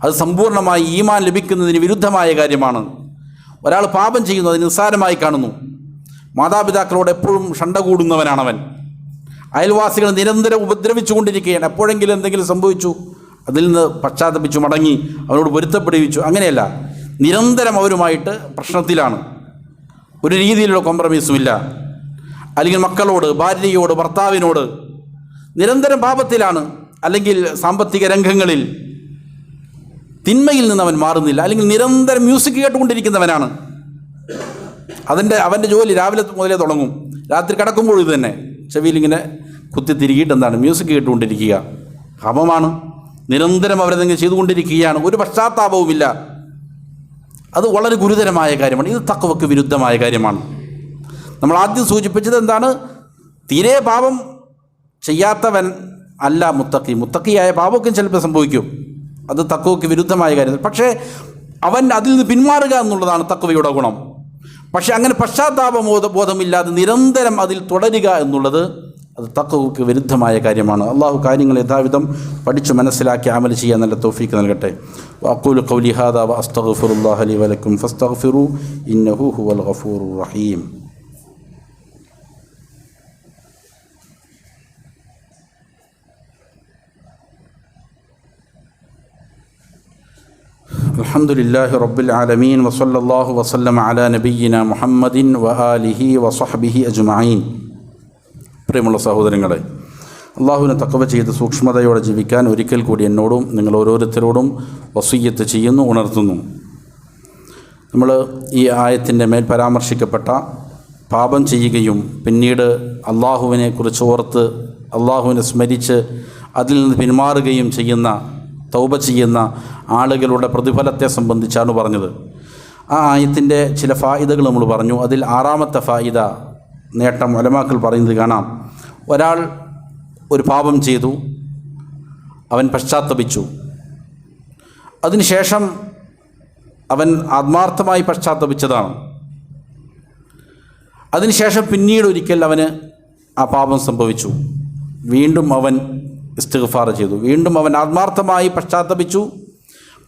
അത് സമ്പൂർണ്ണമായി ഈമാൻ ലഭിക്കുന്നതിന് വിരുദ്ധമായ കാര്യമാണ്. ഒരാൾ പാപം ചെയ്യുന്നു, അത് നിസ്സാരമായി കാണുന്നു. മാതാപിതാക്കളോട് എപ്പോഴും ഷണ്ട കൂടുന്നവനാണവൻ. അയൽവാസികൾ നിരന്തരം ഉപദ്രവിച്ചു കൊണ്ടിരിക്കുകയാണ്. എപ്പോഴെങ്കിലും എന്തെങ്കിലും സംഭവിച്ചു, അതിൽ നിന്ന് പശ്ചാത്തപിച്ചു മടങ്ങി അവനോട് പൊരുത്തപ്പെടുവിച്ചു. അങ്ങനെയല്ല, നിരന്തരം അവരുമായിട്ട് പ്രശ്നത്തിലാണ്, ഒരു രീതിയിലുള്ള കോംപ്രമൈസുമില്ല. അല്ലെങ്കിൽ മക്കളോട്, ഭാര്യയോട്, ഭർത്താവിനോട് നിരന്തരം പാപത്തിലാണ്. അല്ലെങ്കിൽ സാമ്പത്തിക രംഗങ്ങളിൽ തിന്മയിൽ നിന്ന് അവൻ മാറുന്നില്ല. അല്ലെങ്കിൽ നിരന്തരം മ്യൂസിക് കേട്ടുകൊണ്ടിരിക്കുന്നവനാണ്. അവൻ്റെ ജോലി രാവിലെ മുതലേ തുടങ്ങും, രാത്രി കിടക്കുമ്പോൾ ഇത് തന്നെ ചെവിയിലിങ്ങനെ കുത്തി തിരികിയിട്ട് എന്താണ് മ്യൂസിക് കേട്ടുകൊണ്ടിരിക്കുക. ഹമമാണ്. നിരന്തരം അവരെന്തെങ്കിലും ചെയ്തുകൊണ്ടിരിക്കുകയാണ്, ഒരു പശ്ചാത്താപവുമില്ല. അത് വളരെ ഗുരുതരമായ കാര്യമാണ്. ഇത് തഖ്വയ്ക്ക് വിരുദ്ധമായ കാര്യമാണ്. നമ്മൾ ആദ്യം സൂചിപ്പിച്ചത് എന്താണ്? തീരെ പാപം ചെയ്യാത്തവൻ അല്ല മുത്തഖി. മുത്തഖിയായ പാപമൊക്കെ ചിലപ്പോൾ സംഭവിക്കും, അത് തഖ്വയ്ക്ക് വിരുദ്ധമായ കാര്യം. പക്ഷേ അവൻ അതിൽ നിന്ന് പിന്മാറുക എന്നുള്ളതാണ് തഖ്വയുടെ ഗുണം. പക്ഷേ അങ്ങനെ പശ്ചാത്താപബോധമില്ലാതെ നിരന്തരം അതിൽ തുടരുക എന്നുള്ളത് അത് തഖ്വയ്ക്ക് വിരുദ്ധമായ കാര്യമാണ്. അള്ളാഹു കാര്യങ്ങൾ യഥാവിധം പഠിച്ചു മനസ്സിലാക്കി അമൽ ചെയ്യാൻ നല്ല തൗഫീഖ് നൽകട്ടെ. വഅഖൂലു ഖൗലി ഹാദാ വഅസ്തഗ്ഫിറുല്ലാഹ ലി വലക്കും ഫസ്തഗ്ഫിറൂ ഇന്നഹു ഹുവൽ ഗഫൂറുർ റഹീം. അൽഹംദുലില്ലാഹി റബ്ബിൽ ആലമീൻ വസല്ലല്ലാഹു വസല്ലമ അലാ നബിയ്യിന മുഹമ്മദിൻ വആലിഹി വസഹ്ബിഹി അജ്മഈൻ. പ്രിയമുള്ള സഹോദരങ്ങളെ, അള്ളാഹുവിനെ തഖ്വ ചെയ്ത് സൂക്ഷ്മതയോടെ ജീവിക്കാൻ ഒരിക്കൽ കൂടി എന്നോടും നിങ്ങൾ ഓരോരുത്തരോടും വസിയ്യത്ത് ചെയ്യുന്നു, ഉണർത്തുന്നു. നമ്മൾ ഈ ആയത്തിൻ്റെ മേൽ പരാമർശിക്കപ്പെട്ട പാപം ചെയ്യുകയും പിന്നീട് അള്ളാഹുവിനെ കുറിച്ച് ഓർത്ത് അള്ളാഹുവിനെ സ്മരിച്ച് അതിൽ നിന്ന് പിന്മാറുകയും ചെയ്യുന്ന, തൗബ ചെയ്യുന്ന ആളുകളുടെ പ്രതിഫലത്തെ സംബന്ധിച്ചാണ് പറഞ്ഞത്. ആ ആയത്തിൻ്റെ ചില ഫായിദകൾ നമ്മൾ പറഞ്ഞു. അതിൽ 6ാമത്തെ ഫായിദ നേട്ടം ഉലമാക്കൾ പറയുന്നത് കാണാം. ഒരാൾ ഒരു പാപം ചെയ്തു, അവൻ പശ്ചാത്തപിച്ചു, അതിനുശേഷം അവൻ ആത്മാർത്ഥമായി പശ്ചാത്തപിച്ചതാണ്. അതിനുശേഷം പിന്നീട് ഒരിക്കൽ അവന് ആ പാപം സംഭവിച്ചു, വീണ്ടും അവൻ ഇസ്തിഗ്ഫാർ ചെയ്തു, വീണ്ടും അവൻ ആത്മാർത്ഥമായി പശ്ചാത്തപിച്ചു.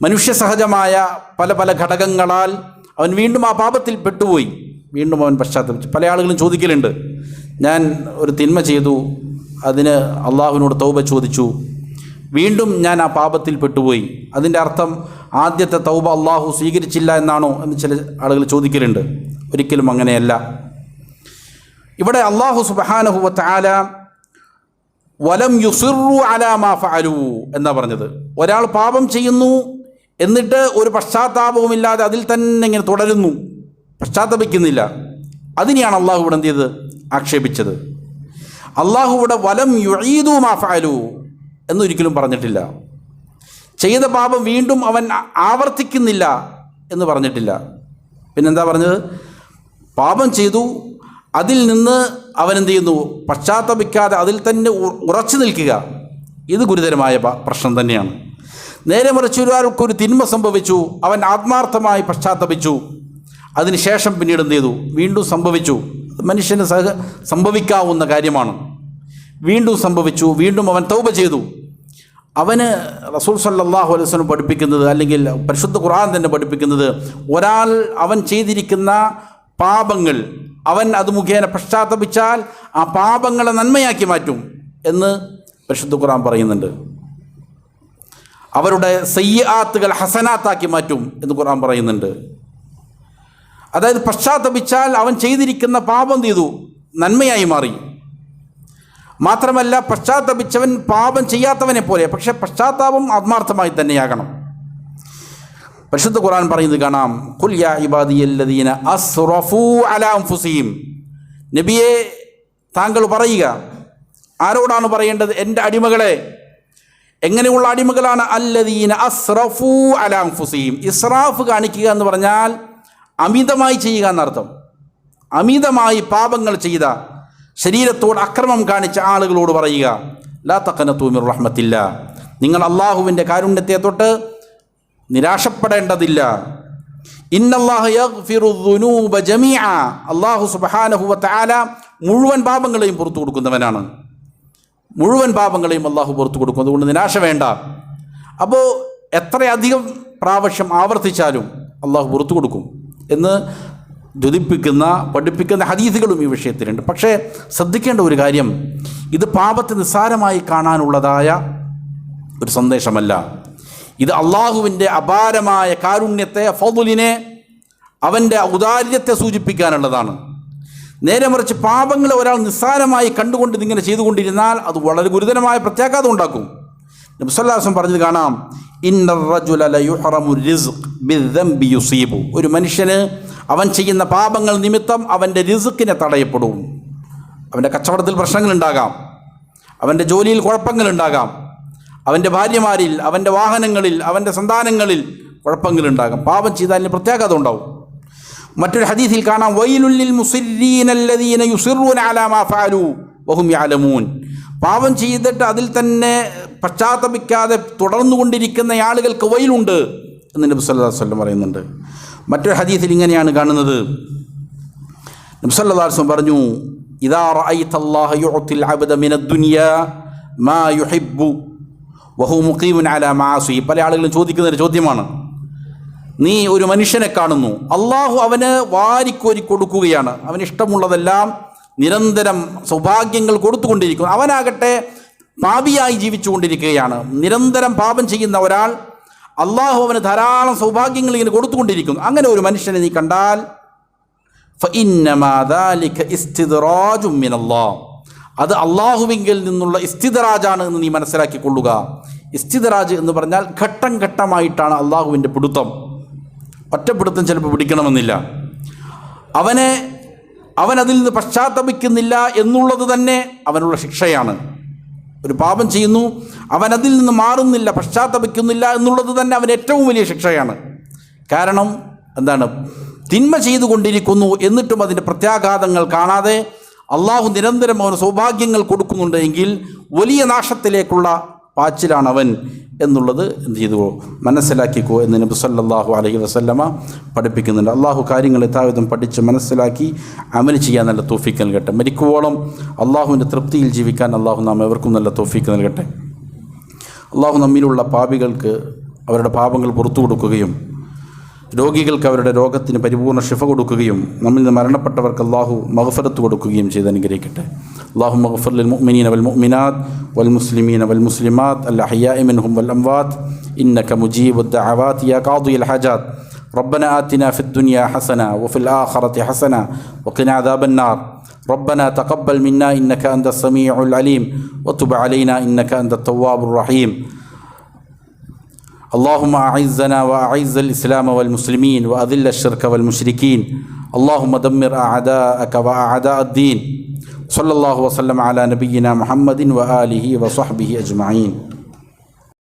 മനുഷ്യ സഹജമായ പല പല ഘടകങ്ങളാൽ അവൻ വീണ്ടും ആ പാപത്തിൽ പെട്ടുപോയി, വീണ്ടും അവൻ പശ്ചാത്തപിച്ചു. പല ആളുകളും ചോദിക്കലുണ്ട്, ഞാൻ ഒരു തിന്മ ചെയ്തു, അതിന് അള്ളാഹുവിനോട് തൗബ ചോദിച്ചു, വീണ്ടും ഞാൻ ആ പാപത്തിൽ പെട്ടുപോയി, അതിൻ്റെ അർത്ഥം ആദ്യത്തെ തൗബ അള്ളാഹു സ്വീകരിച്ചില്ല എന്നാണോ എന്ന് ചില ആളുകൾ ചോദിക്കലുണ്ട്. ഒരിക്കലും അങ്ങനെയല്ല. ഇവിടെ അള്ളാഹു സുബ്ഹാനഹു വ തആല വലം യുസിറു അലാ മാ ഫഅലു എന്നാ പറഞ്ഞത്. ഒരാൾ പാപം ചെയ്യുന്നു, എന്നിട്ട് ഒരു പശ്ചാത്താപവുമില്ലാതെ അതിൽ തന്നെ ഇങ്ങനെ തുടരുന്നു, പശ്ചാത്തപിക്കുന്നില്ല, അതിനെയാണ് അള്ളാഹു ഇവിടെ എന്ത് ചെയ്തത്? ആക്ഷേപിച്ചത്. അള്ളാഹു ഇവിടെ വലം യുഈദു മാ ഫഅലു എന്നൊരിക്കലും പറഞ്ഞിട്ടില്ല. ചെയ്ത പാപം വീണ്ടും അവൻ ആവർത്തിക്കുന്നില്ല എന്ന് പറഞ്ഞിട്ടില്ല. പിന്നെന്താ പറഞ്ഞത്? പാപം ചെയ്തു, അതിൽ നിന്ന് അവൻ എന്ത് ചെയ്യുന്നു? പശ്ചാത്തപിക്കാതെ അതിൽ തന്നെ ഉറച്ചു നിൽക്കുക. ഇത് ഗുരുതരമായ പ്രശ്നം തന്നെയാണ്. നേരെ മറിച്ച് ഒരാൾക്കൊരു തിന്മ സംഭവിച്ചു, അവൻ ആത്മാർത്ഥമായി പശ്ചാത്തപിച്ചു, അതിനുശേഷം പിന്നീട് എന്ത് ചെയ്തു? വീണ്ടും സംഭവിച്ചു. മനുഷ്യന് സംഭവിക്കാവുന്ന കാര്യമാണ്. വീണ്ടും സംഭവിച്ചു, വീണ്ടും അവൻ തൗബ ചെയ്തു. അവന് റസൂൽ സല്ലല്ലാഹു അലൈഹി വസല്ലം പഠിപ്പിക്കുന്നത്, അല്ലെങ്കിൽ പരിശുദ്ധ ഖുർആൻ തന്നെ പഠിപ്പിക്കുന്നത്, ഒരാൾ അവൻ ചെയ്തിരിക്കുന്ന പാപങ്ങൾ അവൻ അത് മുഖേന പശ്ചാത്തപിച്ചാൽ ആ പാപങ്ങളെ നന്മയാക്കി മാറ്റും എന്ന് പരിശുദ്ധ ഖുർആൻ പറയുന്നുണ്ട്. അവരുടെ സയ്യിആത്തുകൾ ഹസനാത്താക്കി മാറ്റും എന്ന് ഖുർആൻ പറയുന്നുണ്ട്. അതായത് പശ്ചാത്തപിച്ചാൽ അവൻ ചെയ്തിരിക്കുന്ന പാപം ചെയ്തു നന്മയായി മാറി. മാത്രമല്ല, പശ്ചാത്തപിച്ചവൻ പാപം ചെയ്യാത്തവനെ പോലെ, പക്ഷെ പശ്ചാത്താപം ആത്മാർത്ഥമായി തന്നെയാകണം. പരിശുദ്ധ ഖുർആൻ പറയുന്നത് കാണാം, ഖുൽ യാ ഇബാദിയല്ലദീന അസ്റഫൂ അലാ അൻഫുസിഹിം. നബിയെ, താങ്കൾ പറയുക. ആരോടാണ് പറയേണ്ടത്? എൻ്റെ അടിമകളെ. എങ്ങനെയുള്ള അടിമകളാണ്? അല്ലദീന അസ്റഫൂ അലാ അൻഫുസിഹിം. ഇസ്റാഫ് കാണിക്കുക എന്ന് പറഞ്ഞാൽ അമിതമായി ചെയ്യുക എന്നർത്ഥം. അമിതമായി പാപങ്ങൾ ചെയ്ത, ശരീരത്തോട് അക്രമം കാണിച്ച ആളുകളോട് പറയുക, ലാ തഖനതു മിർ റഹ്മത്തില്ലാ, നിങ്ങൾ അള്ളാഹുവിൻ്റെ കാരുണ്യത്തെ തൊട്ട് നിരാശപ്പെടേണ്ടതില്ല. ഇന്നല്ലാഹ യഗ്ഫിറു ദുനൂബ ജമീഅ. അല്ലാഹു സുബ്ഹാനഹു വ തആല മുഴുവൻ പാപങ്ങളെയും പുറത്തു കൊടുക്കുന്നവനാണ്. മുഴുവൻ പാപങ്ങളെയും അള്ളാഹു പുറത്തു കൊടുക്കും. അതുകൊണ്ട് നിരാശ വേണ്ട. അപ്പോൾ എത്രയധികം പ്രാവശ്യം ആവർത്തിച്ചാലും അള്ളാഹു പുറത്തു കൊടുക്കും എന്ന് പഠിപ്പിക്കുന്ന ഹദീസുകളും ഈ വിഷയത്തിലുണ്ട്. പക്ഷേ ശ്രദ്ധിക്കേണ്ട ഒരു കാര്യം, ഇത് പാപത്തെ നിസ്സാരമായി കാണാനുള്ളതായ ഒരു സന്ദേശമല്ല. ഇത് അള്ളാഹുവിൻ്റെ അപാരമായ കാരുണ്യത്തെ, ഫദ്ലിനെ, അവൻ്റെ ഔദാര്യത്തെ സൂചിപ്പിക്കാനുള്ളതാണ്. നേരെ മറിച്ച് പാപങ്ങളെ ഒരാൾ നിസ്സാരമായി കണ്ടുകൊണ്ട് ഇതിങ്ങനെ ചെയ്തുകൊണ്ടിരുന്നാൽ അത് വളരെ ഗുരുതരമായ പ്രത്യാഘാതം ഉണ്ടാക്കും. നബി സല്ലല്ലാഹു അലൈഹി വസല്ലം പറഞ്ഞത് കാണാം, ഇന്നർ റജുല ലയുഹറമു റിസ്ഖ് ബിദ്ദംബി യുസീബു. ഒരു മനുഷ്യന് അവൻ ചെയ്യുന്ന പാപങ്ങൾ നിമിത്തം അവൻ്റെ റിസ്ക്കിനെ തടയപ്പെടും. അവൻ്റെ കച്ചവടത്തിൽ പ്രശ്നങ്ങളുണ്ടാകാം, അവൻ്റെ ജോലിയിൽ കുഴപ്പങ്ങളുണ്ടാകാം, അവൻ്റെ ഭാര്യമാരിൽ, അവൻ്റെ വാഹനങ്ങളിൽ, അവൻ്റെ സന്താനങ്ങളിൽ കുഴപ്പങ്ങളുണ്ടാകാം. പാപം ചെയ്താൽ പ്രത്യാഘാതം ഉണ്ടാവും. മറ്റൊരു ഹദീസിൽ കാണാം, വൈലുൽ ലിൽ മുസിരീന അല്ലദീന യുസിറൂന അലാ മാ ഫഅലൂ വഹും യഅലമൂൻ. പാപം ചെയ്തിട്ട് അതിൽ തന്നെ പശ്ചാത്തപിക്കാതെ തുടർന്നുകൊണ്ടിരിക്കുന്ന ആളുകൾക്ക് വൈലുണ്ട് എന്ന് നബി സല്ലല്ലാഹു അലൈഹി വസല്ലം പറയുന്നുണ്ട്. മറ്റൊരു ഹദീസിൽ ഇങ്ങനെയാണ് കാണുന്നത്, നബി സല്ലല്ലാഹു അലൈഹി വസല്ലം പറഞ്ഞു, ഇദാ റഅയ്തല്ലാഹ യുഅതിൽ അബ്ദ മിനദ് ദുനിയാ മാ യുഹിബ്ബു വഹു മുഖീമുൻ അലാ മആസി. പല ആളുകളും ചോദിക്കുന്ന ഒരു ചോദ്യമാണ്. നീ ഒരു മനുഷ്യനെ കാണുന്നു, അള്ളാഹു അവന് വാരിക്കോരി കൊടുക്കുകയാണ്, അവന് ഇഷ്ടമുള്ളതെല്ലാം നിരന്തരം സൗഭാഗ്യങ്ങൾ കൊടുത്തുകൊണ്ടിരിക്കുന്നു. അവനാകട്ടെ പാപിയായി ജീവിച്ചുകൊണ്ടിരിക്കുകയാണ്. നിരന്തരം പാപം ചെയ്യുന്ന ഒരാൾ, അള്ളാഹു അവന് ധാരാളം സൗഭാഗ്യങ്ങൾ ഇങ്ങനെ കൊടുത്തുകൊണ്ടിരിക്കുന്നു. അങ്ങനെ ഒരു മനുഷ്യനെ നീ കണ്ടാൽ ഫഇന്നമാ ദാലിക ഇസ്തിദ്റാജും മിനല്ലാഹ്, അത് അള്ളാഹുവിങ്കിൽ നിന്നുള്ള ഇസ്തിദ്റാജാണ് എന്ന് നീ മനസ്സിലാക്കിക്കൊള്ളുക. ഇസ്തിദ്റാജ് എന്ന് പറഞ്ഞാൽ ഘട്ടം ഘട്ടമായിട്ടാണ് അള്ളാഹുവിൻ്റെ പിടുത്തം. ഒറ്റപ്പിടുത്തം ചിലപ്പോൾ പിടിക്കണമെന്നില്ല. അവൻ അതിൽ നിന്ന് പശ്ചാത്തപിക്കുന്നില്ല എന്നുള്ളത് തന്നെ അവനുള്ള ശിക്ഷയാണ്. ഒരു പാപം ചെയ്യുന്നു, അവൻ അതിൽ നിന്ന് മാറുന്നില്ല, പശ്ചാത്തപിക്കുന്നില്ല എന്നുള്ളത് തന്നെ അവന് ഏറ്റവും വലിയ ശിക്ഷയാണ്. കാരണം എന്താണ്? തിന്മ ചെയ്തുകൊണ്ടിരിക്കുന്നു, എന്നിട്ടും അതിൻ്റെ പ്രത്യാഘാതങ്ങൾ കാണാതെ അള്ളാഹു നിരന്തരം അവന് സൗഭാഗ്യങ്ങൾ കൊടുക്കുന്നുണ്ട് എങ്കിൽ വലിയ നാശത്തിലേക്കുള്ള പാച്ചിലാണ് അവൻ എന്നുള്ളത് എന്ത് ചെയ്തുവോ, മനസ്സിലാക്കിക്കോ എന്ന് നബി സല്ലല്ലാഹു അലൈഹി വസല്ലമ പഠിപ്പിക്കുന്നുണ്ട്. അള്ളാഹു കാര്യങ്ങൾ യഥാവിധം പഠിച്ച് മനസ്സിലാക്കി അമൽ ചെയ്യാൻ നല്ല തൗഫീക്ക് നൽകട്ടെ. മരിക്കുവോളം അള്ളാഹുവിൻ്റെ തൃപ്തിയിൽ ജീവിക്കാൻ അള്ളാഹു നാം എവർക്കും നല്ല തൗഫീക്ക് നൽകട്ടെ. അള്ളാഹു നമ്മിലുള്ള പാപികൾക്ക് അവരുടെ പാപങ്ങൾ പുറത്തു കൊടുക്കുകയും രോഗികൾക്ക് അവരുടെ രോഗത്തിന് പരിപൂർണ്ണ ശിഫ കൊടുക്കുകയും നമ്മിൽ നിന്ന് മരണപ്പെട്ടവർക്ക് അള്ളാഹു മഗ്ഫിറത്ത് കൊടുക്കുകയും ചെയ്ത് അനുഗ്രഹിക്കട്ടെ. അല്ലാഹു മഗ്ഫിർ ലിൽ മുഅ്മിനീന വൽ മുഅ്മിനാത്ത് വൽ മുസ്ലിമീന വൽ മുസ്ലിമാത്ത് അൽ അഹ്യാഇ മിൻഹും വൽ അംവാത്ത് ഇന്നക മുജീബുദ് ദഅവാത്ത് യാ ഖാദിയൽ ഹജാത്ത്. ربنا آتنا في الدنيا حسنة وفي الآخرة حسنة وقنا عذاب النار. ربنا تقبل منا إنك أنت السميع العليم وتب علينا إنك أنت التواب الرحيم. اللهم أعزنا وأعز الإسلام والمسلمين وأذل الشرك والمشركين. اللهم دمر أعداءك وأعداء الدين. صلى الله وسلم على نبينا محمد وآله وصحبه أجمعين.